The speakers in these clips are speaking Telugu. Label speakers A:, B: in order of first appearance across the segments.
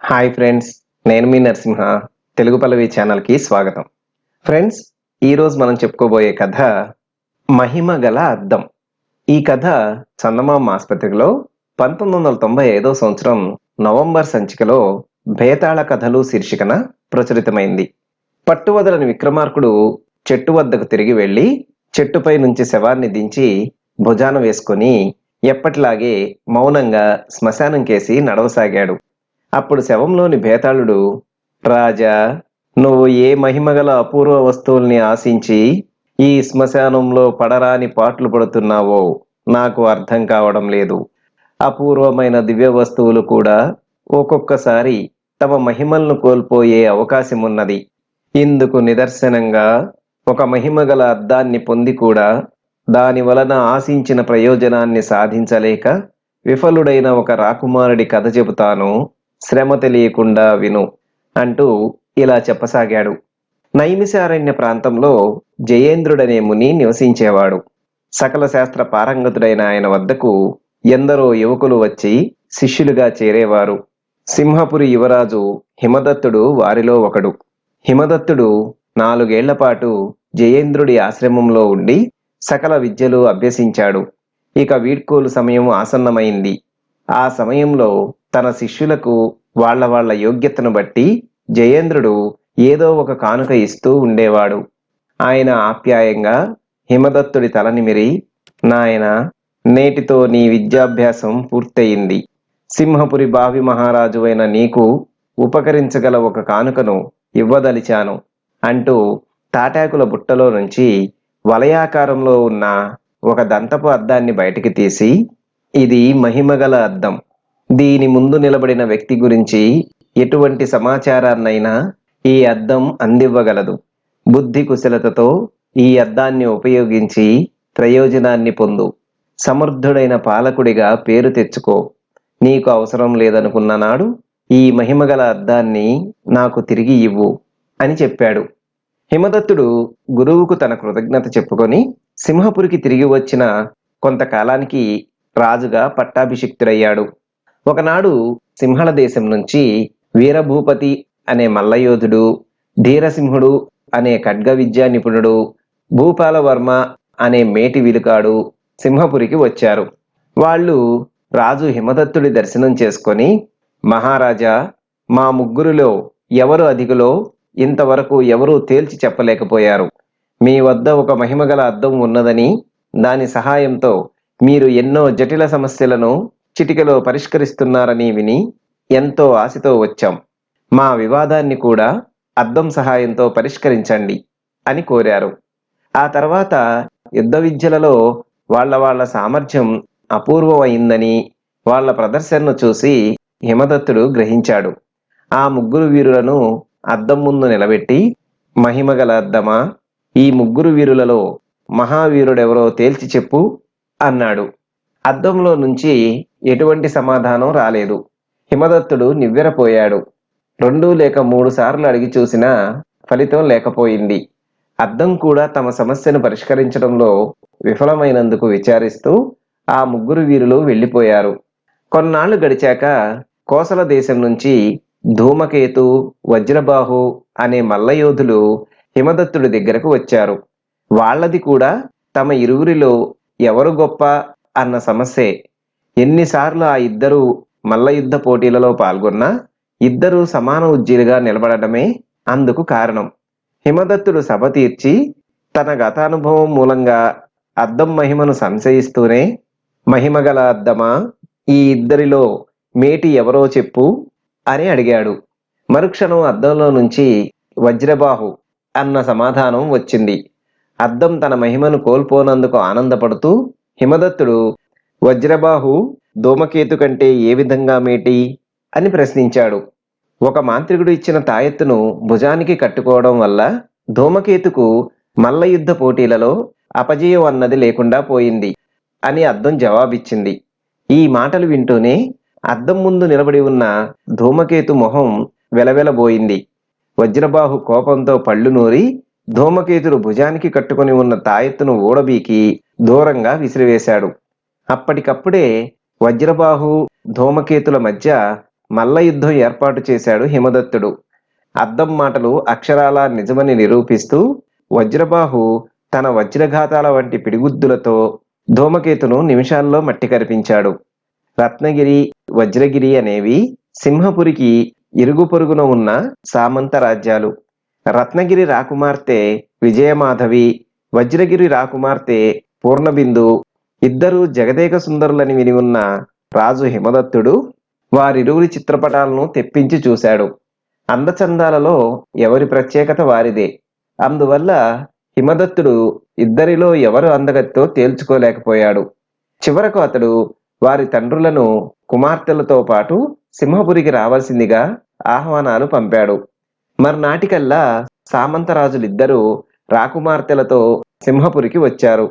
A: హాయ్ ఫ్రెండ్స్, నేను మీ నరసింహ. తెలుగు పల్లవి ఛానల్కి స్వాగతం. ఫ్రెండ్స్, ఈరోజు మనం చెప్పుకోబోయే కథ మహిమ గల అద్దం. ఈ కథ చందమామ ఆసుపత్రిలో 1995 సంవత్సరం నవంబర్ సంచికలో భేతాళ కథలు శీర్షికన ప్రచురితమైంది. పట్టువదలని విక్రమార్కుడు చెట్టు వద్దకు తిరిగి వెళ్లి చెట్టుపై నుంచి శవాన్ని దించి భుజాన వేసుకొని ఎప్పటిలాగే మౌనంగా శ్మశానం కేసి నడవసాగాడు. అప్పుడు శవంలోని భేతాళుడు, రాజా, నువ్వు ఏ మహిమగల అపూర్వ వస్తువుల్ని ఆశించి ఈ శ్మశానంలో పడరాని పాట్లు పడుతున్నావో నాకు అర్థం కావడం లేదు. అపూర్వమైన దివ్య వస్తువులు కూడా ఒక్కొక్కసారి తమ మహిమలను కోల్పోయే అవకాశం ఉన్నది. ఇందుకు నిదర్శనంగా ఒక మహిమగల అద్దాన్ని పొంది కూడా దాని వలన ఆశించిన ప్రయోజనాన్ని సాధించలేక విఫలుడైన ఒక రాకుమారుడి కథ చెబుతాను, శ్రమ తెలియకుండా విను అంటూ ఇలా చెప్పసాగాడు. నైమిషారణ్య ప్రాంతంలో జయేంద్రుడనే ముని నివసించేవాడు. సకల శాస్త్ర పారంగతుడైన ఆయన వద్దకు ఎందరో యువకులు వచ్చి శిష్యులుగా చేరేవారు. సింహపురి యువరాజు హిమదత్తుడు వారిలో ఒకడు. హిమదత్తుడు 4 ఏళ్ల పాటు జయేంద్రుడి ఆశ్రమంలో ఉండి సకల విద్యలు అభ్యసించాడు. ఇక వీడ్కోలు సమయం ఆసన్నమైంది. ఆ సమయంలో తన శిష్యులకు వాళ్ళ యోగ్యతను బట్టి జయేంద్రుడు ఏదో ఒక కానుక ఇస్తూ ఉండేవాడు. ఆయన ఆప్యాయంగా హిమదత్తుడి తల నిమిరి, నాయనా, నేటితో నీ విద్యాభ్యాసం పూర్తయింది. సింహపురి భావి మహారాజు అయిన నీకు ఉపకరించగల ఒక కానుకను ఇవ్వదలిచాను అంటూ తాటాకుల బుట్టలో నుంచి వలయాకారంలో ఉన్న ఒక దంతపు అద్దాన్ని బయటికి తీసి, ఇది మహిమగల అద్దం. దీని ముందు నిలబడిన వ్యక్తి గురించి ఎటువంటి సమాచారాన్నైనా ఈ అద్దం అందివ్వగలదు. బుద్ధి కుశలతతో ఈ అద్దాన్ని ఉపయోగించి ప్రయోజనాన్ని పొందు. సమర్థుడైన పాలకుడిగా పేరు తెచ్చుకో. నీకు అవసరం లేదనుకున్న నాడు ఈ మహిమగల అద్దాన్ని నాకు తిరిగి ఇవ్వు అని చెప్పాడు. హిమదత్తుడు గురువుకు తన కృతజ్ఞత చెప్పుకొని సింహపురికి తిరిగి వచ్చిన కొంతకాలానికి రాజుగా పట్టాభిషిక్తుడయ్యాడు. ఒకనాడు సింహళ దేశం నుంచి వీరభూపతి అనే మల్లయోధుడు, ధీరసింహుడు అనే ఖడ్గ విద్యా నిపుణుడు, భూపాలవర్మ అనే మేటి విలుకాడు సింహపురికి వచ్చారు. వాళ్ళు రాజు హిమదత్తుడి దర్శనం చేసుకొని, మహారాజా, మా ముగ్గురిలో ఎవరు అధికులో ఇంతవరకు ఎవరూ తేల్చి చెప్పలేకపోయారు. మీ వద్ద ఒక మహిమగల అద్దం ఉన్నదని, దాని సహాయంతో మీరు ఎన్నో జటిల సమస్యలను చిటికలో పరిష్కరిస్తున్నారని విని ఎంతో ఆశతో వచ్చాం. మా వివాదాన్ని కూడా అద్దం సహాయంతో పరిష్కరించండి అని కోరారు. ఆ తర్వాత యుద్ధ విద్యలలో వాళ్ళ సామర్థ్యం అపూర్వమైందని వాళ్ళ ప్రదర్శనను చూసి హిమదత్తుడు గ్రహించాడు. ఆ ముగ్గురు వీరులను అద్దం ముందు నిలబెట్టి, మహిమగల అద్దమా, ఈ ముగ్గురు వీరులలో మహావీరుడెవరో తేల్చి చెప్పు అన్నాడు. అద్దంలో నుంచి ఎటువంటి సమాధానం రాలేదు. హిమదత్తుడు నివ్వెరపోయాడు. 2 లేక 3 సార్లు అడిగి చూసినా ఫలితం లేకపోయింది. అద్దం కూడా తమ సమస్యను పరిష్కరించడంలో విఫలమైనందుకు విచారిస్తూ ఆ ముగ్గురు వీరులు వెళ్ళిపోయారు. కొన్నాళ్లు గడిచాక కోసల దేశం నుంచి ధూమకేతు, వజ్రబాహు అనే మల్లయోధులు హిమదత్తుడి దగ్గరకు వచ్చారు. వాళ్ళది కూడా తమ ఇరువురిలో ఎవరు గొప్ప అన్న సమస్యే. ఎన్నిసార్లు ఆ ఇద్దరు మల్ల యుద్ధ పోటీలలో పాల్గొన్నా ఇద్దరూ సమాన ఉజ్జీలుగా నిలబడటమే అందుకు కారణం. హిమదత్తుడు సభ తీర్చి తన గతానుభవం మూలంగా అద్దం మహిమను సంశయిస్తూనే, మహిమగల అద్దమా, ఈ ఇద్దరిలో మేటి ఎవరో చెప్పు అని అడిగాడు. మరుక్షణం అద్దంలో నుంచి వజ్రబాహు అన్న సమాధానం వచ్చింది. అద్దం తన మహిమను కోల్పోనందుకు ఆనందపడుతూ, హిమదత్తుడు, వజ్రబాహు ధూమకేతు కంటే ఏ విధంగా మేటి అని ప్రశ్నించాడు. ఒక మాంత్రికుడు ఇచ్చిన తాయెత్తును భుజానికి కట్టుకోవడం వల్ల ధూమకేతుకు మల్ల యుద్ధ పోటీలలో అపజయం అన్నది లేకుండా పోయింది అని అద్దం జవాబిచ్చింది. ఈ మాటలు వింటూనే అద్దం ముందు నిలబడి ఉన్న ధూమకేతు మొహం వెలవెలబోయింది. వజ్రబాహు కోపంతో పళ్ళు నూరి ధూమకేతుడు భుజానికి కట్టుకొని ఉన్న తాయెత్తును ఊడబీకి దూరంగా విసిరివేశాడు. అప్పటికప్పుడే వజ్రబాహు, ధూమకేతుల మధ్య మల్ల యుద్ధం ఏర్పాటు చేశాడు హిమదత్తుడు. అద్దం మాటలు అక్షరాలా నిజమని నిరూపిస్తూ వజ్రబాహు తన వజ్రఘాతాల వంటి పిడిగుద్దులతో ధూమకేతును నిమిషాల్లో మట్టి కరిపించాడు. రత్నగిరి, వజ్రగిరి అనేవి సింహపురికి ఇరుగు పొరుగున ఉన్న సామంత రాజ్యాలు. రత్నగిరి రాకుమార్తె విజయమాధవి, వజ్రగిరి రాకుమార్తె పూర్ణబిందు ఇద్దరూ జగదేక సుందరులని విని ఉన్న రాజు హిమదత్తుడు వారిరువురి చిత్రపటాలను తెప్పించి చూశాడు. అందచందాలలో ఎవరి ప్రత్యేకత వారిదే. అందువల్ల హిమదత్తుడు ఇద్దరిలో ఎవరు అందగత్తో తేల్చుకోలేకపోయాడు. చివరకు అతడు వారి తండ్రులను కుమార్తెలతో పాటు సింహపురికి రావాల్సిందిగా ఆహ్వానాలు పంపాడు. మర్నాటికల్లా సామంతరాజులిద్దరూ రాకుమార్తెలతో సింహపురికి వచ్చారు.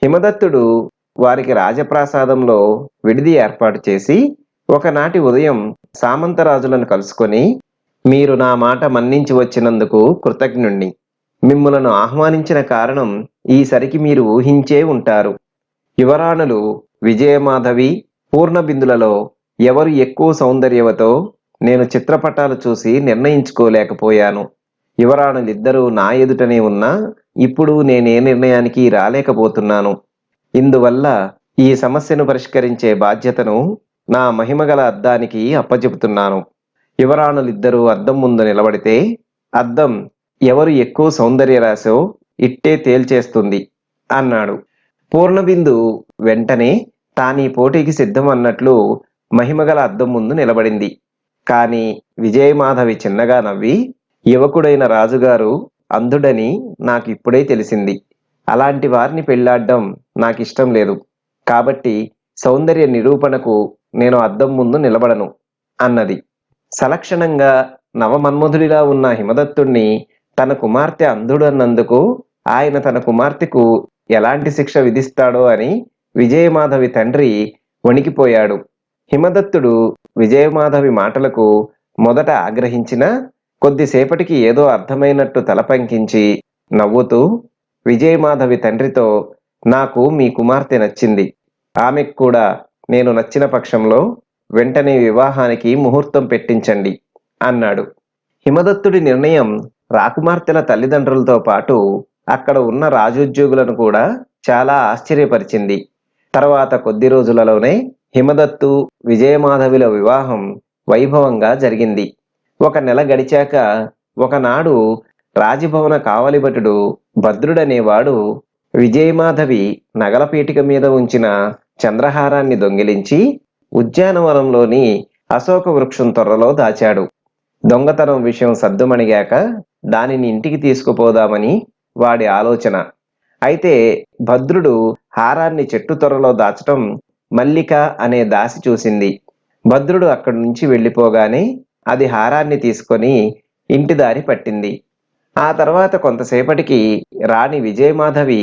A: హిమదత్తుడు వారికి రాజప్రాసాదంలో విడిది ఏర్పాటు చేసి ఒకనాటి ఉదయం సామంతరాజులను కలుసుకొని, మీరు నా మాట మన్నించి వచ్చినందుకు కృతజ్ఞుణ్ణి. మిమ్ములను ఆహ్వానించిన కారణం ఈసరికి మీరు ఊహించే ఉంటారు. యువరాణులు విజయమాధవి, పూర్ణబిందులలో ఎవరు ఎక్కువ సౌందర్యవతో నేను చిత్రపటాలు చూసి నిర్ణయించుకోలేకపోయాను. యువరాణులిద్దరూ నా ఎదుటనే ఉన్నా ఇప్పుడు నేనే నిర్ణయానికి రాలేకపోతున్నాను. ఇందువల్ల ఈ సమస్యను పరిష్కరించే బాధ్యతను నా మహిమగల అద్దానికి అప్పచెపుతున్నాను. యువరాణులిద్దరూ అద్దం ముందు నిలబడితే అద్దం ఎవరు ఎక్కువ సౌందర్యరాశో ఇట్టే తేల్చేస్తుంది అన్నాడు. పూర్ణబిందు వెంటనే తానీ పోటీకి సిద్ధం అన్నట్లు మహిమగల అద్దం ముందు నిలబడింది. కాని విజయమాధవి చిన్నగా నవ్వి, యువకుడైన రాజుగారు అంధుడని నాకిప్పుడే తెలిసింది. అలాంటి వారిని పెళ్లాడ్డం నాకిష్టం లేదు. కాబట్టి సౌందర్య నిరూపణకు నేను అద్దం ముందు నిలబడను అన్నది. సలక్షణంగా నవమన్మధుడిలా ఉన్న హిమదత్తుణ్ణి తన కుమార్తె అంధుడన్నందుకు ఆయన తన కుమార్తెకు ఎలాంటి శిక్ష విధిస్తాడో అని విజయమాధవి తండ్రి వణికిపోయాడు. హిమదత్తుడు విజయమాధవి మాటలకు మొదట ఆగ్రహించినా కొద్దిసేపటికి ఏదో అర్థమైనట్టు తలపంకించి నవ్వుతూ విజయమాధవి తండ్రితో, నాకు మీ కుమార్తె నచ్చింది. ఆమెకు కూడా నేను నచ్చిన పక్షంలో వెంటనే వివాహానికి ముహూర్తం పెట్టించండి అన్నాడు. హిమదత్తుడి నిర్ణయం రాకుమార్తెల తల్లిదండ్రులతో పాటు అక్కడ ఉన్న రాజోద్యోగులను కూడా చాలా ఆశ్చర్యపరిచింది. తర్వాత కొద్ది రోజులలోనే హిమదత్తు, విజయమాధవిల వివాహం వైభవంగా జరిగింది. ఒక నెల గడిచాక ఒకనాడు రాజభవన కావలిభటుడు భద్రుడనేవాడు విజయమాధవి నగలపీటిక మీద ఉంచిన చంద్రహారాన్ని దొంగిలించి ఉద్యానవనంలోని అశోక వృక్షం తొర్రలో దాచాడు. దొంగతనం విషయం సద్దుమణిగాక దానిని ఇంటికి తీసుకుపోదామని వాడి ఆలోచన. అయితే భద్రుడు హారాన్ని చెట్టు తొర్రలో దాచటం మల్లిక అనే దాసి చూసింది. భద్రుడు అక్కడి నుంచి వెళ్ళిపోగానే అది హారాన్ని తీసుకొని ఇంటి దారి పట్టింది. ఆ తర్వాత కొంతసేపటికి రాణి విజయమాధవి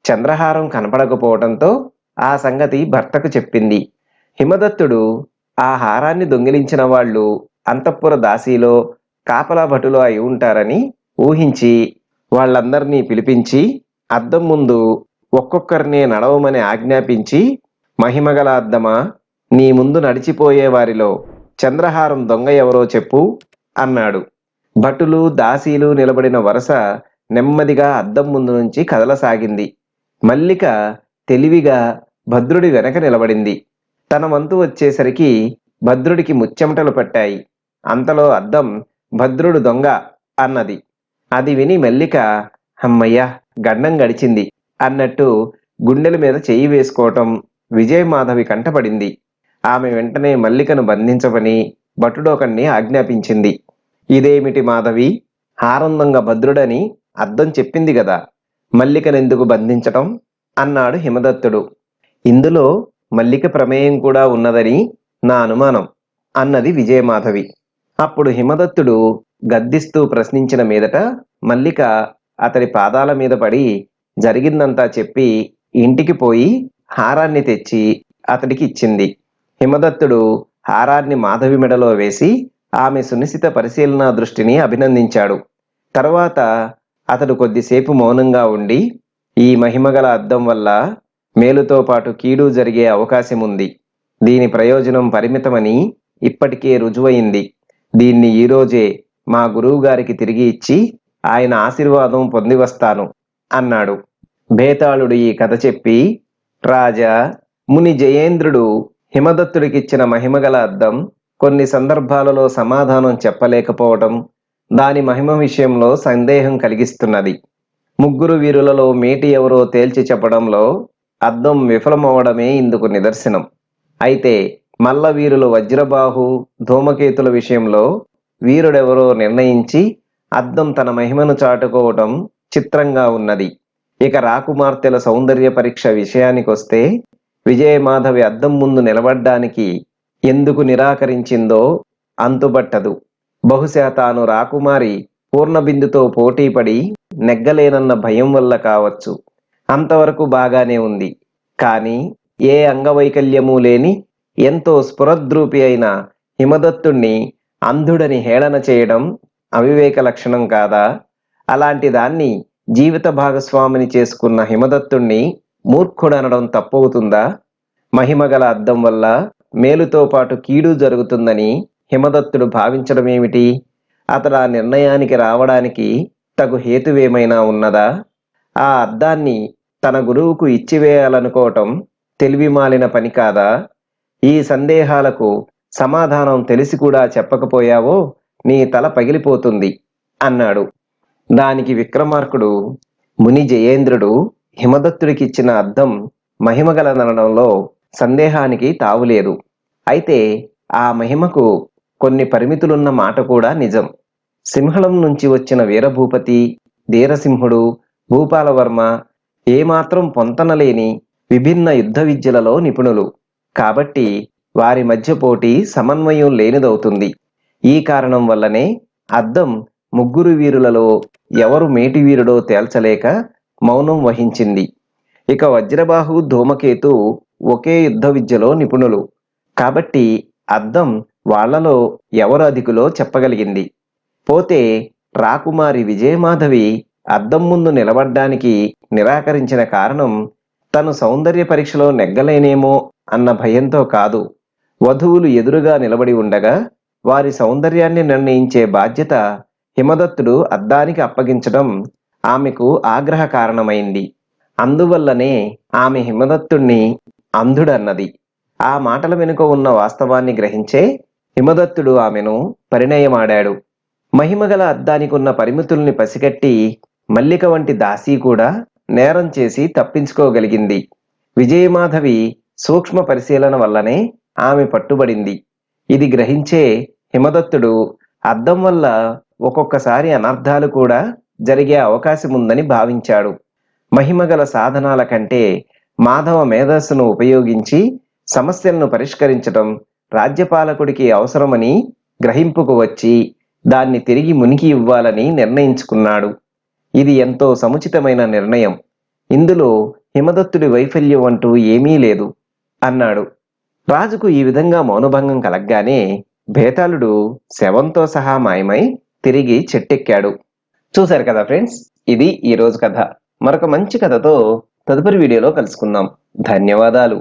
A: చంద్రహారం కనపడకపోవడంతో ఆ సంగతి భర్తకు చెప్పింది. హిమదత్తుడు ఆ హారాన్ని దొంగిలించిన వాళ్ళు అంతఃపుర దాసీలో కాపలా భటులో అయి ఉంటారని ఊహించి వాళ్ళందరినీ పిలిపించి అద్దం ముందు ఒక్కొక్కరినే నడవమని ఆజ్ఞాపించి, మహిమగల అద్దమా, నీ ముందు నడిచిపోయే వారిలో చంద్రహారం దొంగ ఎవరో చెప్పు అన్నాడు. భటులు, దాసీలు నిలబడిన వరుస నెమ్మదిగా అద్దం ముందు నుంచి కదలసాగింది. మల్లిక తెలివిగా భద్రుడి వెనక నిలబడింది. తన వంతు వచ్చేసరికి భద్రుడికి ముచ్చెమటలు పట్టాయి. అంతలో అద్దం భద్రుడు దొంగ అన్నది. అది విని మల్లిక, అమ్మయ్య, గండం గడిచింది అన్నట్టు గుండెల మీద చెయ్యి వేసుకోవటం విజయమాధవి కంటపడింది. ఆమె వెంటనే మల్లికను బంధించమని భటుడొకణ్ణి ఆజ్ఞాపించింది. ఇదేమిటి మాధవి, హారం దొంగ భద్రుడని అద్దం చెప్పింది గదా, మల్లికనెందుకు బంధించటం అన్నాడు హిమదత్తుడు. ఇందులో మల్లిక ప్రమేయం కూడా ఉన్నదని నా అనుమానం అన్నది విజయమాధవి. అప్పుడు హిమదత్తుడు గద్దిస్తూ ప్రశ్నించిన మీదట మల్లిక అతడి పాదాల మీద పడి జరిగిందంతా చెప్పి ఇంటికి పోయి హారాన్ని తెచ్చి అతడికి ఇచ్చింది. హిమదత్తుడు హారాన్ని మాధవి మెడలో వేసి ఆమె సునిశిత పరిశీలనా దృష్టిని అభినందించాడు. తరువాత అతడు కొద్దిసేపు మౌనంగా ఉండి, ఈ మహిమగల అద్దం వల్ల మేలుతో పాటు కీడు జరిగే అవకాశం ఉంది. దీని ప్రయోజనం పరిమితమని ఇప్పటికే రుజువైంది. దీన్ని ఈరోజే మా గురువు గారికి తిరిగి ఇచ్చి ఆయన ఆశీర్వాదం పొంది వస్తాను అన్నాడు. బేతాళుడు ఈ కథ చెప్పి, రాజా, ముని జయేంద్రుడు హిమదత్తుడికిచ్చిన మహిమగల అద్దం కొన్ని సందర్భాలలో సమాధానం చెప్పలేకపోవటం దాని మహిమ విషయంలో సందేహం కలిగిస్తున్నది. ముగ్గురు వీరులలో మేటి ఎవరో తేల్చి చెప్పడంలో అద్దం విఫలమవడమే ఇందుకు నిదర్శనం. అయితే మల్ల వీరులు వజ్రబాహు, ధూమకేతుల విషయంలో వీరుడెవరో నిర్ణయించి అద్దం తన మహిమను చాటుకోవటం చిత్రంగా ఉన్నది. ఇక రాకుమార్తెల సౌందర్య పరీక్ష విషయానికొస్తే విజయమాధవి అద్దం ముందు నిలబడ్డానికి ఎందుకు నిరాకరించిందో అంతుబట్టదు. బహుశా తాను రాకుమారి పూర్ణబిందుతో పోటీపడి నెగ్గలేనన్న భయం వల్ల కావచ్చు. అంతవరకు బాగానే ఉంది. కానీ ఏ అంగవైకల్యమూ లేని ఎంతో స్ఫురద్రూపి అయిన హిమదత్తుణ్ణి అంధుడని హేళన చేయడం అవివేక లక్షణం కాదా? అలాంటి దాన్ని జీవిత భాగస్వామిని చేసుకున్న హిమదత్తుణ్ణి మూర్ఖుడనడం తప్పవుతుందా? మహిమగల అద్దం వల్ల మేలుతో పాటు కీడు జరుగుతుందని హిమదత్తుడు భావించడమేమిటి? అతడు ఆ నిర్ణయానికి రావడానికి తగు హేతువేమైనా ఉన్నదా? ఆ అద్దాన్ని తన గురువుకు ఇచ్చివేయాలనుకోవటం తెలివిమాలిన పని కాదా? ఈ సందేహాలకు సమాధానం తెలిసి కూడా చెప్పకపోయావో నీ తల పగిలిపోతుంది అన్నాడు. దానికి విక్రమార్కుడు, ముని జయేంద్రుడు హిమదత్తుడికిచ్చిన అద్దం మహిమగలదనడంలో సందేహానికి తావులేదు. అయితే ఆ మహిమకు కొన్ని పరిమితులున్న మాట కూడా నిజం. సింహళం నుంచి వచ్చిన వీరభూపతి, ధీరసింహుడు, భూపాలవర్మ ఏమాత్రం పొంతనలేని విభిన్న యుద్ధ విద్యలలో నిపుణులు. కాబట్టి వారి మధ్య పోటీ సమన్వయం లేనిదవుతుంది. ఈ కారణం వల్లనే అద్దం ముగ్గురు వీరులలో ఎవరు మేటి వీరుడో తేల్చలేక మౌనం వహించింది. ఇక వజ్రబాహు, ధూమకేతు ఒకే యుద్ధ విద్యలో నిపుణులు. కాబట్టి అద్దం వాళ్లలో ఎవరు అధికులో చెప్పగలిగింది. పోతే రాకుమారి విజయమాధవి అద్దం ముందు నిలబడ్డానికి నిరాకరించిన కారణం తను సౌందర్య పరీక్షలో నెగ్గలేనేమో అన్న భయంతో కాదు. వధువులు ఎదురుగా నిలబడి ఉండగా వారి సౌందర్యాన్ని నిర్ణయించే బాధ్యత హిమదత్తుడు అద్దానికి అప్పగించడం ఆమెకు ఆగ్రహ కారణమైంది. అందువల్లనే ఆమె హిమదత్తుణ్ణి అంధుడన్నది. ఆ మాటల వెనుక ఉన్న వాస్తవాన్ని గ్రహించే హిమదత్తుడు ఆమెను పరిణయమాడాడు. మహిమగల అద్దానికి ఉన్న పరిమితుల్ని పసిగట్టి మల్లిక వంటి దాసీ కూడా నేరం చేసి తప్పించుకోగలిగింది. విజయమాధవి సూక్ష్మ పరిశీలన వల్లనే ఆమె పట్టుబడింది. ఇది గ్రహించే హిమదత్తుడు అద్దం వల్ల ఒక్కొక్కసారి అనర్థాలు కూడా జరిగే అవకాశముందని భావించాడు. మహిమగల సాధనాల కంటే మాధవ మేధస్సును ఉపయోగించి సమస్యలను పరిష్కరించటం రాజ్యపాలకుడికి అవసరమని గ్రహింపుకు వచ్చి దాన్ని తిరిగి మునికి ఇవ్వాలని నిర్ణయించుకున్నాడు. ఇది ఎంతో సముచితమైన నిర్ణయం. ఇందులో హిమదత్తుడి వైఫల్యం అంటూ ఏమీ లేదు అన్నాడు. రాజుకు ఈ విధంగా మౌనభంగం కలగ్గానే బేతాళుడు శవంతో సహా మాయమై తిరిగి చెట్టెక్కాడు. చూశారు కదా ఫ్రెండ్స్, ఇది ఈ రోజు కథ. మరొక మంచి కథతో తదుపరి వీడియోలో కలుసుకుందాం. ధన్యవాదాలు.